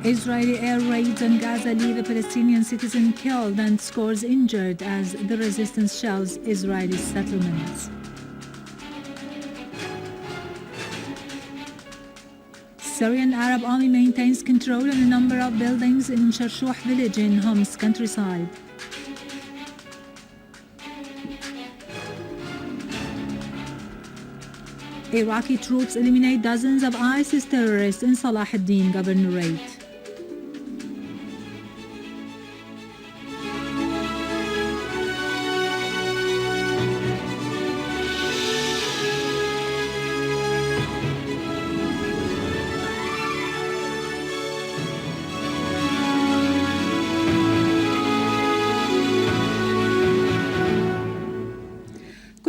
Israeli air raids on Gaza leave a Palestinian citizen killed and scores injured as the resistance shells Israeli settlements. Syrian Arab Army maintains control on a number of buildings in Sharshuh village in Homs countryside. Iraqi troops eliminate dozens of ISIS terrorists in Salahuddin governorate.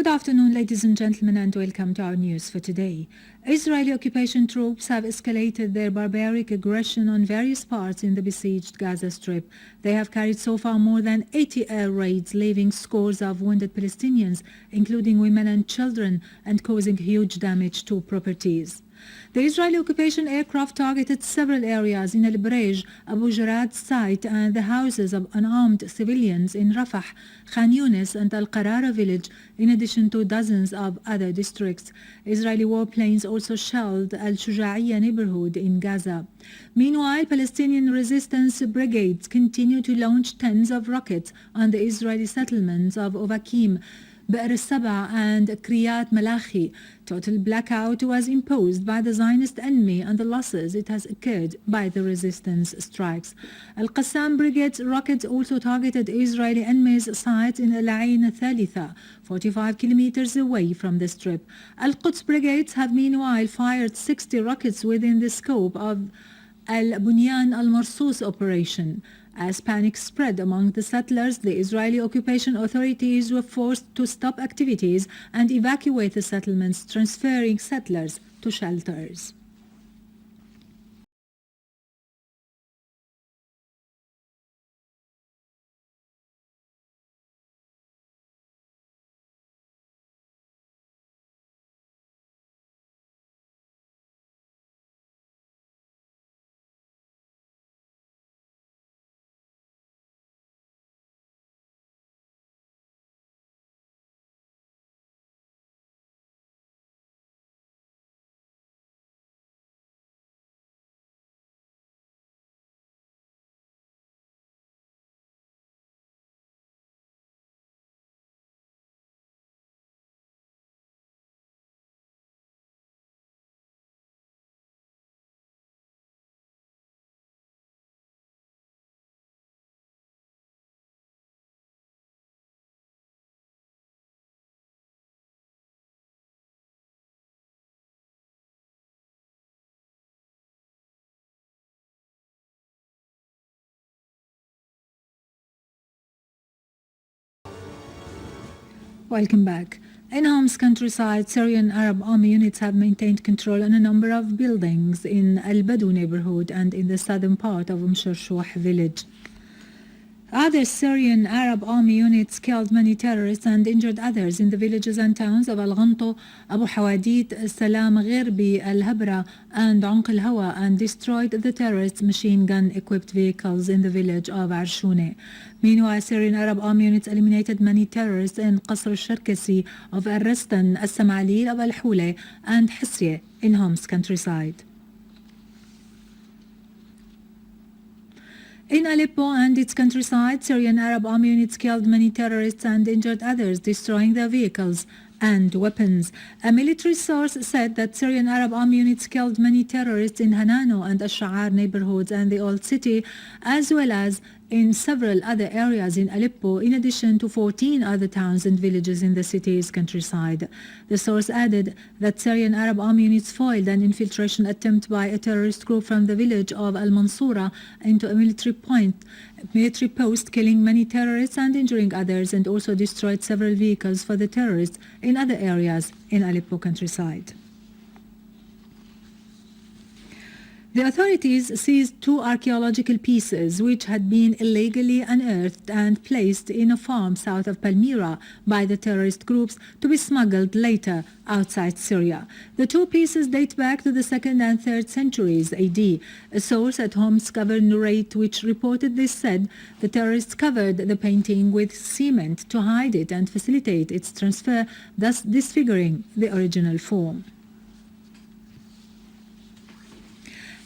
Good afternoon, ladies and gentlemen, and welcome to our news for today. Israeli occupation troops have escalated their barbaric aggression on various parts in the besieged Gaza Strip. They have carried so far more than 80 air raids, leaving scores of wounded Palestinians, including women and children, and causing huge damage to properties. The Israeli occupation aircraft targeted several areas in Al-Brej, Abu Jarad site, and the houses of unarmed civilians in Rafah, Khan Yunis, and Al-Qarara village, in addition to dozens of other districts. Israeli warplanes also shelled Al-Shuja'iyya neighborhood in Gaza. Meanwhile, Palestinian resistance brigades continue to launch tens of rockets on the Israeli settlements of Ovakim, Be'er Saba and Kriyat Malachi. Total blackout was imposed by the Zionist enemy and the losses it has occurred by the resistance strikes. Al-Qassam Brigade's rockets also targeted Israeli enemies' sites in Al-Ain Thalitha, 45 kilometers away from the strip. Al-Quds Brigades have meanwhile fired 60 rockets within the scope of Al-Bunyan al-Marsus operation. As panic spread among the settlers, the Israeli occupation authorities were forced to stop activities and evacuate the settlements, transferring settlers to shelters. Welcome back. In Homs countryside, Syrian Arab Army units have maintained control on a number of buildings in Al-Badu neighborhood and in the southern part of Sharshuh village. Other Syrian Arab Army units killed many terrorists and injured others in the villages and towns of Al-Ghanto, Abu Hawadit, Salam Ghirbi, Al-Habra, and Unq al-Hawa, and destroyed the terrorists' machine gun-equipped vehicles in the village of Arshune. Meanwhile, Syrian Arab Army units eliminated many terrorists in Qasr al-Sharkasi of Al-Rastan, Al-Samalil of Al-Hule, and Hisye in Homs countryside. In Aleppo and its countryside, Syrian Arab Army units killed many terrorists and injured others, destroying their vehicles and weapons. A military source said that Syrian Arab Army units killed many terrorists in Hanano and Ash-Sha'ar neighborhoods and the Old City, as well as in several other areas in Aleppo, in addition to 14 other towns and villages in the city's countryside. The source added that Syrian Arab Army units foiled an infiltration attempt by a terrorist group from the village of Al-Mansura into a military post, killing many terrorists and injuring others, and also destroyed several vehicles for the terrorists in other areas in Aleppo countryside. The authorities seized 2 archaeological pieces which had been illegally unearthed and placed in a farm south of Palmyra by the terrorist groups to be smuggled later outside Syria. The 2 pieces date back to the 2nd and 3rd centuries AD. A source at Hom's governorate which reported this said the terrorists covered the painting with cement to hide it and facilitate its transfer, thus disfiguring the original form.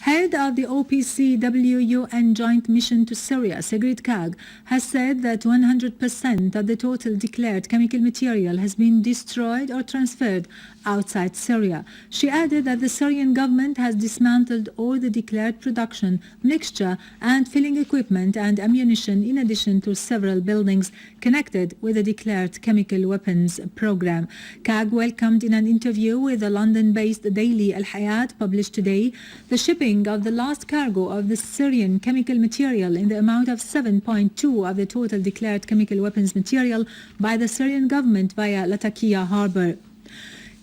Head of the OPCW UN Joint Mission to Syria, Sigrid Kaag, has said that 100% of the total declared chemical material has been destroyed or transferred outside Syria. She added that the Syrian government has dismantled all the declared production, mixture and filling equipment and ammunition, in addition to several buildings connected with the declared chemical weapons program. Kaag welcomed in an interview with the London-based daily Al Hayat published today the shipping of the last cargo of the Syrian chemical material in the amount of 7.2 of the total declared chemical weapons material by the Syrian government via Latakia harbor.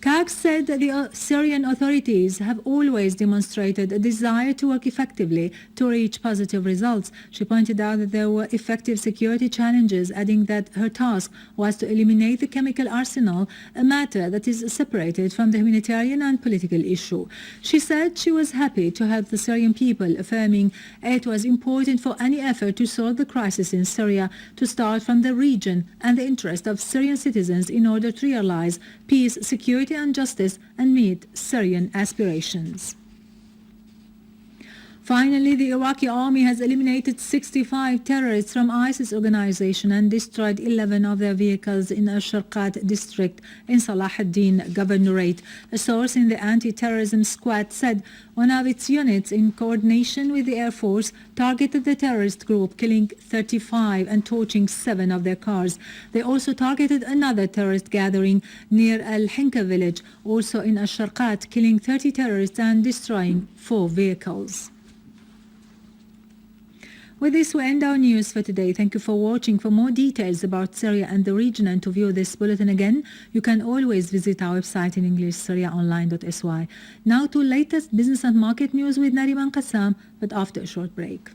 Kaag said that the Syrian authorities have always demonstrated a desire to work effectively to reach positive results. She pointed out that there were effective security challenges, adding that her task was to eliminate the chemical arsenal, a matter that is separated from the humanitarian and political issue. She said she was happy to help the Syrian people, affirming it was important for any effort to solve the crisis in Syria to start from the region and the interest of Syrian citizens in order to realize peace, security and justice and meet Syrian aspirations. Finally, the Iraqi army has eliminated 65 terrorists from ISIS organization and destroyed 11 of their vehicles in Al-Sharqat district in Salahuddin governorate. A source in the anti-terrorism squad said one of its units, in coordination with the Air Force, targeted the terrorist group, killing 35 and torching 7 of their cars. They also targeted another terrorist gathering near Al-Hinka village, also in Al-Sharqat, killing 30 terrorists and destroying 4 vehicles. With this, we end our news for today. Thank you for watching. For more details about Syria and the region and to view this bulletin again, you can always visit our website in English, syriaonline.sy. Now to latest business and market news with Nariman Qassam, but after a short break.